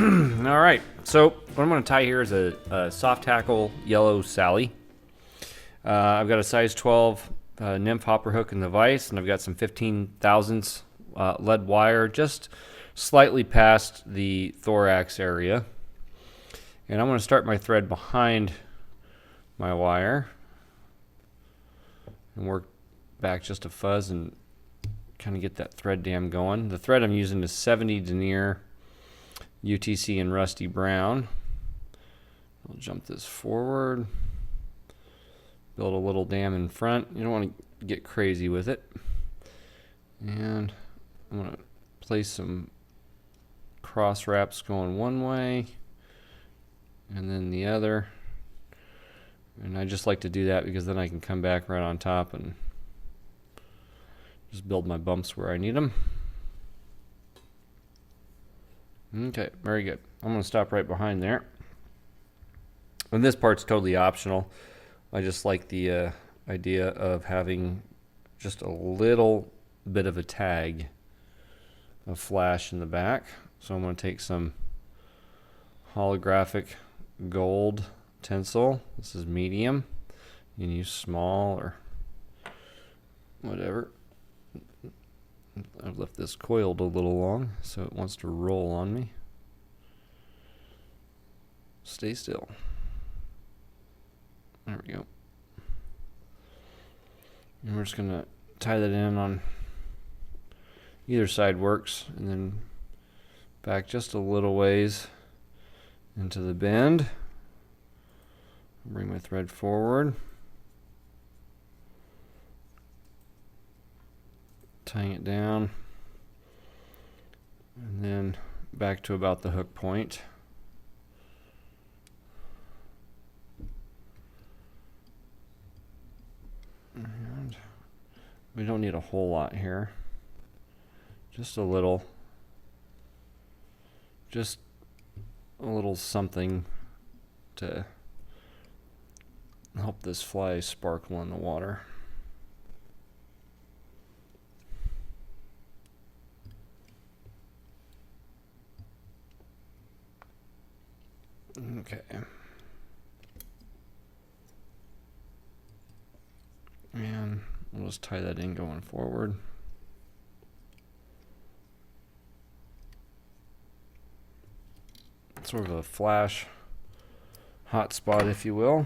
All right, so what I'm going to tie here is a soft hackle yellow Sally. I've got a size 12 nymph hopper hook in the vise, and I've got some 15 thousandths lead wire just slightly past the thorax area. And I'm going to start my thread behind my wire and work back just a fuzz and kind of get that thread dam going. The thread I'm using is 70 denier UTC in rusty brown. I'll jump this forward, build a little dam in front. You don't want to get crazy with it. And I'm going to place some cross wraps going one way and then the other. And I just like to do that because then I can come back right on top and just build my bumps where I need them. Okay, very good. I'm going to stop right behind there. And this part's totally optional. I just like the idea of having just a little bit of a tag of flash in the back. So I'm going to take some holographic gold tinsel. This is medium. You can use small or whatever. I've left this coiled a little long, so it wants to roll on me. Stay still. There we go. And we're just going to tie that in on either side works, and then back just a little ways into the bend. Bring my thread forward. Tying it down, and then back to about the hook point. And we don't need a whole lot here, just a little something to help this fly sparkle in the water. Okay. And we'll just tie that in going forward. Sort of a flash hot spot, if you will.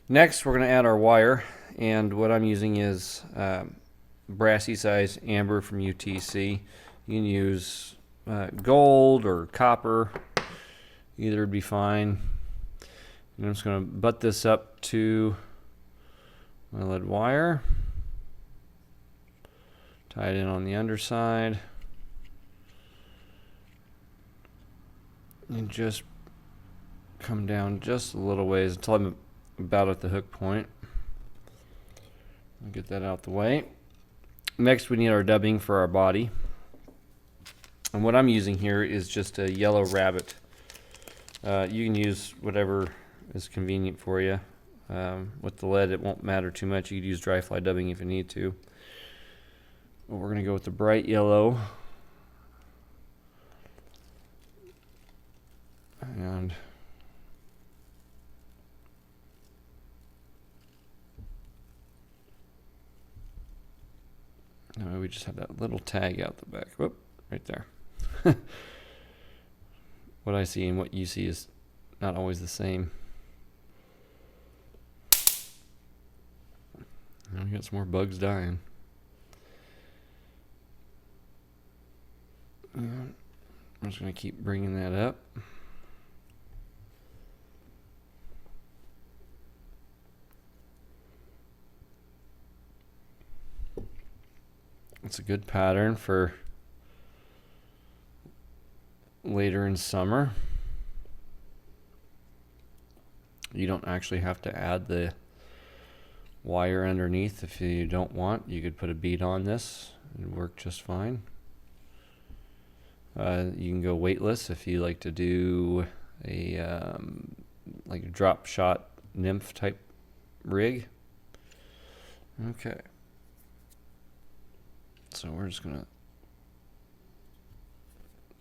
Next, we're going to add our wire, and what I'm using is brassy size amber from UTC. You can use gold or copper, either would be fine. And I'm just going to butt this up to my lead wire, tie it in on the underside, and just come down just a little ways until I'm about at the hook point. I'll get that out the way. Next, we need our dubbing for our body. And what I'm using here is just a yellow rabbit. You can use whatever is convenient for you. With the lead, it won't matter too much. You could use dry fly dubbing if you need to. But we're going to go with the bright yellow. And now we just have that little tag out the back. Whoop, right there. What I see and what you see is not always the same. Now we got some more bugs dying. And I'm just going to keep bringing that up. It's a good pattern for later in summer. You don't actually have to add the wire underneath if you don't want. You could put a bead on this and work just fine. You can go weightless if you like to do a like a drop shot nymph type rig. Okay. So we're just gonna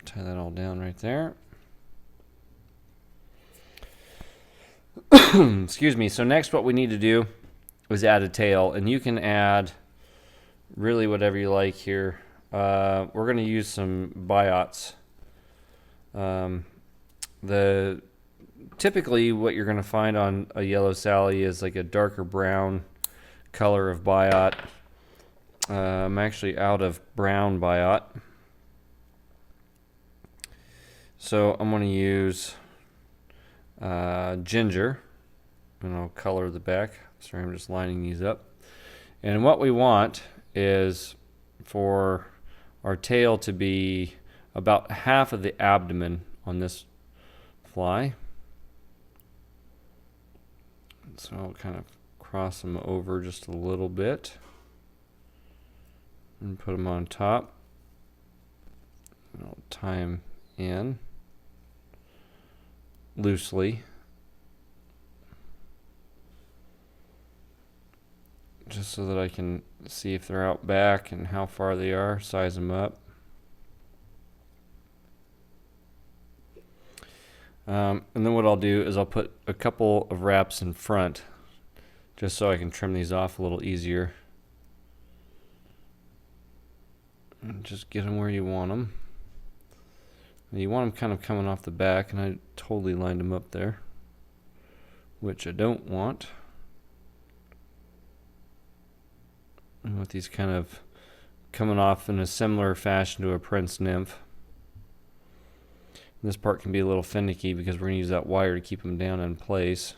Tie that all down right there. Excuse me. So next what we need to do is add a tail, and you can add really whatever you like here. We're going to use some biots. Typically what you're going to find on a yellow Sally is like a darker brown color of biot. I'm actually out of brown biot, so I'm going to use ginger, and I'll color the back. Sorry, I'm just lining these up. And what we want is for our tail to be about half of the abdomen on this fly. So I'll kind of cross them over just a little bit and put them on top. And I'll tie them in loosely, just so that I can see if they're out back and how far they are, size them up. And then what I'll do is I'll put a couple of wraps in front, just so I can trim these off a little easier. And just get them where you want them. You want them kind of coming off the back, and I totally lined them up there, which I don't want. I want these kind of coming off in a similar fashion to a Prince Nymph. This part can be a little finicky because we're going to use that wire to keep them down in place.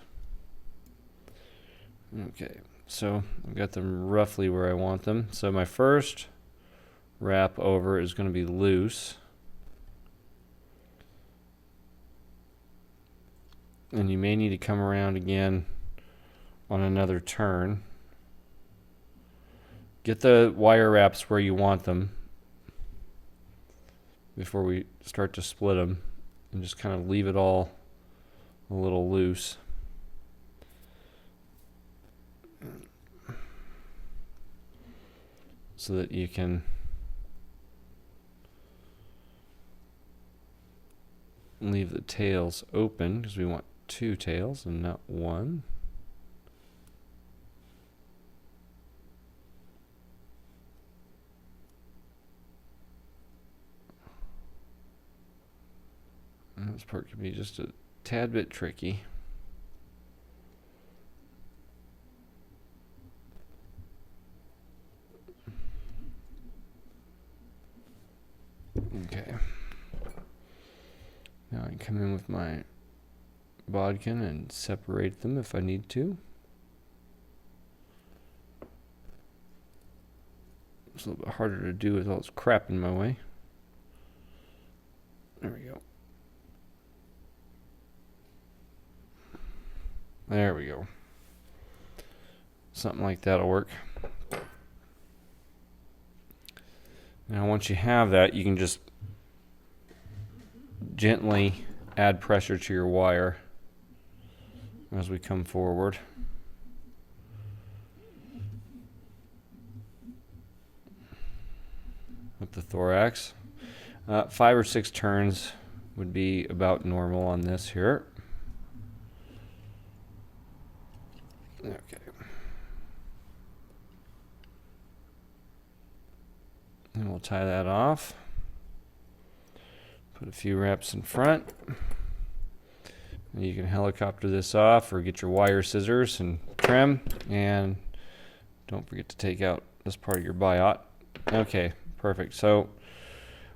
Okay, so I've got them roughly where I want them. So my first wrap over is going to be loose. And you may need to come around again on another turn. Get the wire wraps where you want them before we start to split them, and just kind of leave it all a little loose. So that you can leave the tails open, because we want 2 tails and not 1. And this part can be just a tad bit tricky. Okay. Now I can come in with my bodkin and separate them if I need to. It's a little bit harder to do with all this crap in my way. There we go. There we go. Something like that'll work. Now once you have that, you can just gently add pressure to your wire as we come forward. Up the thorax. 5 or 6 turns would be about normal on this here. Okay. And we'll tie that off. Put a few wraps in front. And you can helicopter this off or get your wire scissors and trim. And don't forget to take out this part of your biot. Okay, perfect. So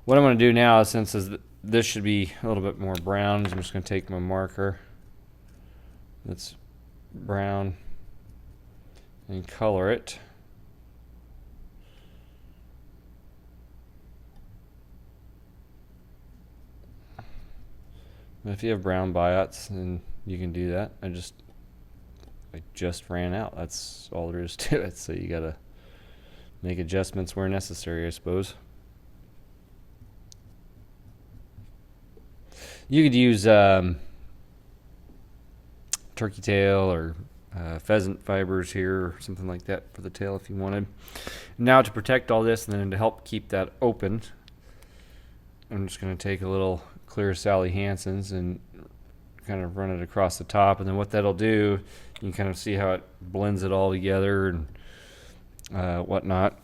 what I'm going to do now, since this should be a little bit more brown, is I'm just going to take my marker that's brown and color it. If you have brown biots, then you can do that. I just ran out. That's all there is to it. So you gotta make adjustments where necessary, I suppose. You could use turkey tail or pheasant fibers here or something like that for the tail if you wanted. Now to protect all this and then to help keep that open, I'm just going to take a little clear Sally Hansen's and kind of run it across the top, and then what that'll do, you can kind of see how it blends it all together and whatnot,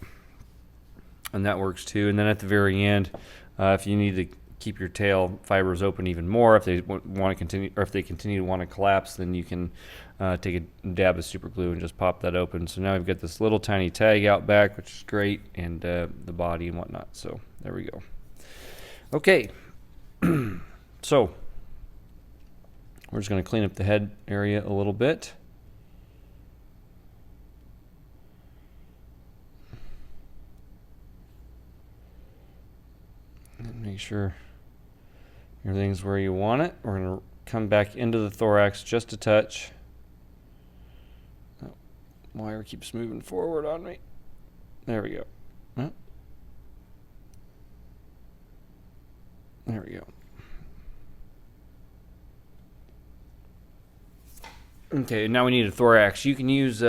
and that works too. And then at the very end, if you need to keep your tail fibers open even more, if they want to continue, or if they continue to want to collapse, then you can take a dab of super glue and just pop that open. So now we've got this little tiny tag out back, which is great, and the body and whatnot. So there we go. Okay, so we're just going to clean up the head area a little bit. And make sure everything's where you want it. We're going to come back into the thorax just a touch. Oh, wire keeps moving forward on me. There we go. Oh. There we go. Okay, now we need a thorax. You can use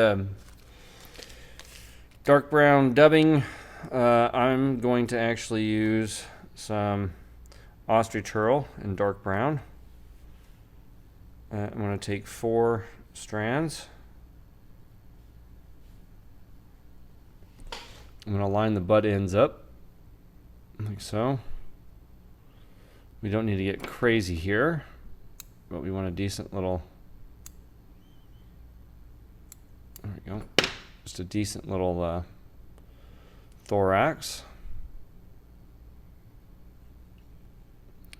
dark brown dubbing. I'm going to actually use some Austrichurl in dark brown. I'm going to take 4 strands. I'm going to line the butt ends up like so. We don't need to get crazy here, but we want a decent little, there we go, just a decent little thorax.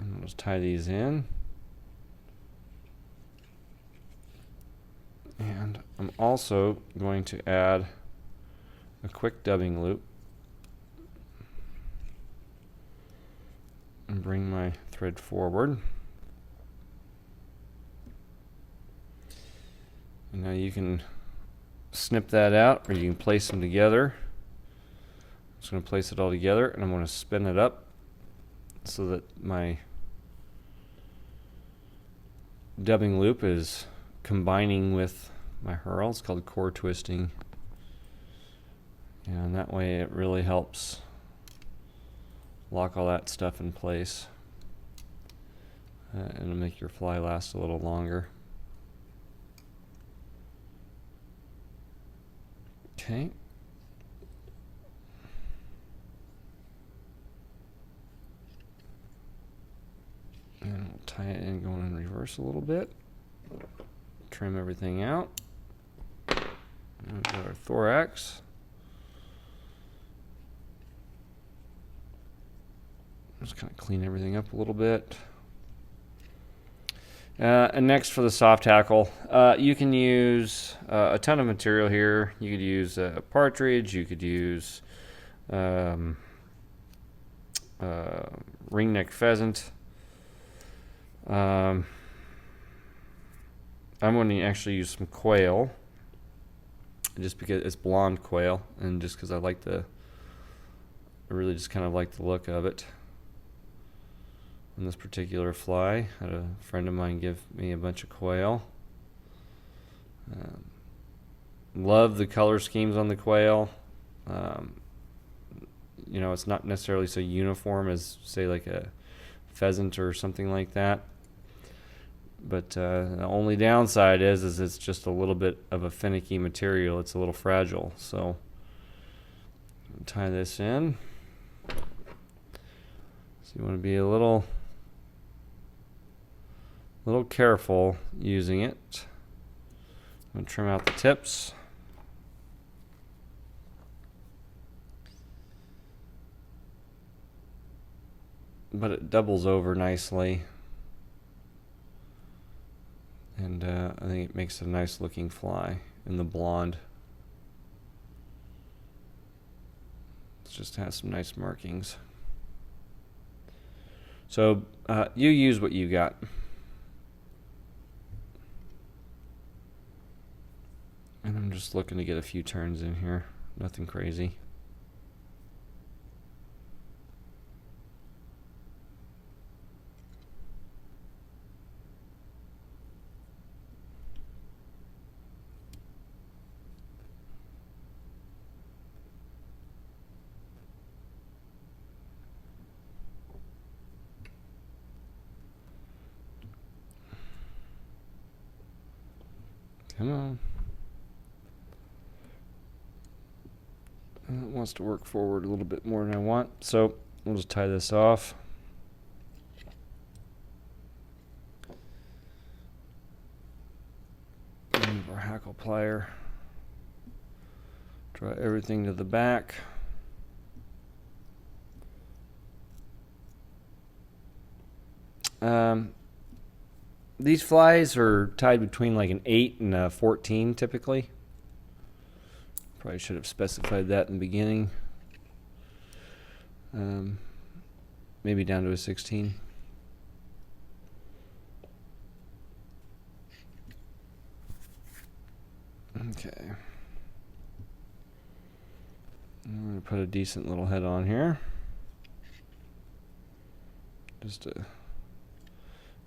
And we'll just tie these in. And I'm also going to add a quick dubbing loop and bring my thread forward. And now you can snip that out, or you can place them together. I'm just going to place it all together, and I'm going to spin it up so that my dubbing loop is combining with my hurl. It's called core twisting. And that way it really helps lock all that stuff in place. And it'll make your fly last a little longer. Okay. And we'll tie it in going in reverse a little bit. Trim everything out. And we've got our thorax. Just kind of clean everything up a little bit. And next for the soft hackle, you can use a ton of material here. You could use a partridge, you could use ringneck pheasant. I'm going to actually use some quail, just because it's blonde quail, and just because I really just kind of like the look of it. On this particular fly, I had a friend of mine give me a bunch of quail. Love the color schemes on the quail. You know, it's not necessarily so uniform as, say, like a pheasant or something like that. But the only downside is it's just a little bit of a finicky material. It's a little fragile. So tie this in. So you want to be a little careful using it. I'm going to trim out the tips. But it doubles over nicely. And I think it makes a nice looking fly in the blonde. It just has some nice markings. So you use what you got. And I'm just looking to get a few turns in here. Nothing crazy. Come on. It wants to work forward a little bit more than I want, so we'll just tie this off. Move our hackle plier. Draw everything to the back. These flies are tied between like an 8 and a 14 typically. Probably should have specified that in the beginning. Maybe down to a 16. Okay. I'm going to put a decent little head on here. Just to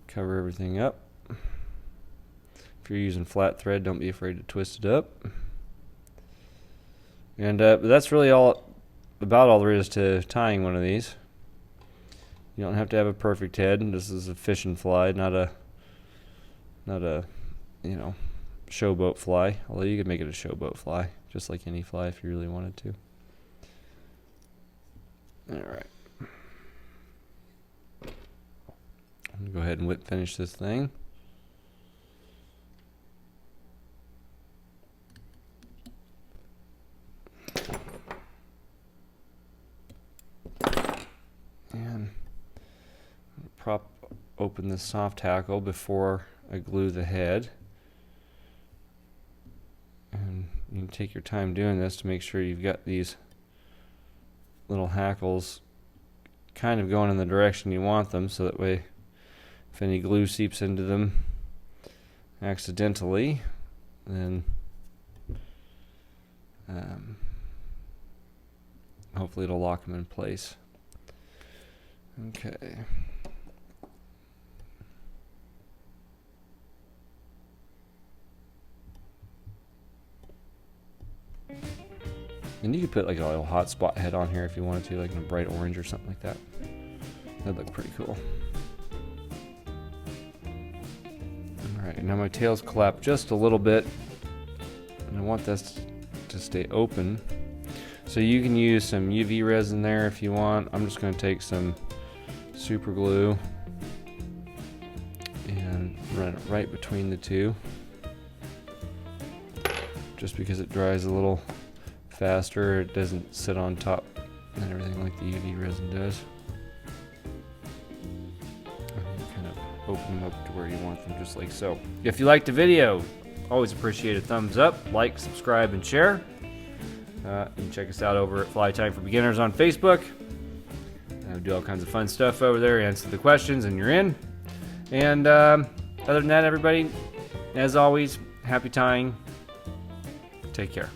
cover everything up. If you're using flat thread, don't be afraid to twist it up. And but that's really all there is to tying one of these. You don't have to have a perfect head. This is a fishing fly, not a showboat fly. Although you could make it a showboat fly, just like any fly if you really wanted to. All right. I'm gonna go ahead and whip finish this thing. And prop open the soft hackle before I glue the head. And you can take your time doing this to make sure you've got these little hackles kind of going in the direction you want them, so that way if any glue seeps into them accidentally, then hopefully it'll lock them in place. Okay. And you could put like a little hot spot head on here if you wanted to, like in a bright orange or something like that. That'd look pretty cool. Alright, now my tail's collapsed just a little bit, and I want this to stay open. So you can use some UV resin there if you want. I'm just going to take some super glue and run it right between the two, just because it dries a little faster. It doesn't sit on top and everything like the UV resin does. And kind of open them up to where you want them, just like so. If you liked the video, always appreciate a thumbs up, like, subscribe, and share. And check us out over at Fly Time for Beginners on Facebook. We do all kinds of fun stuff over there. Answer the questions and you're in. And other than that, everybody, as always, happy tying. Take care.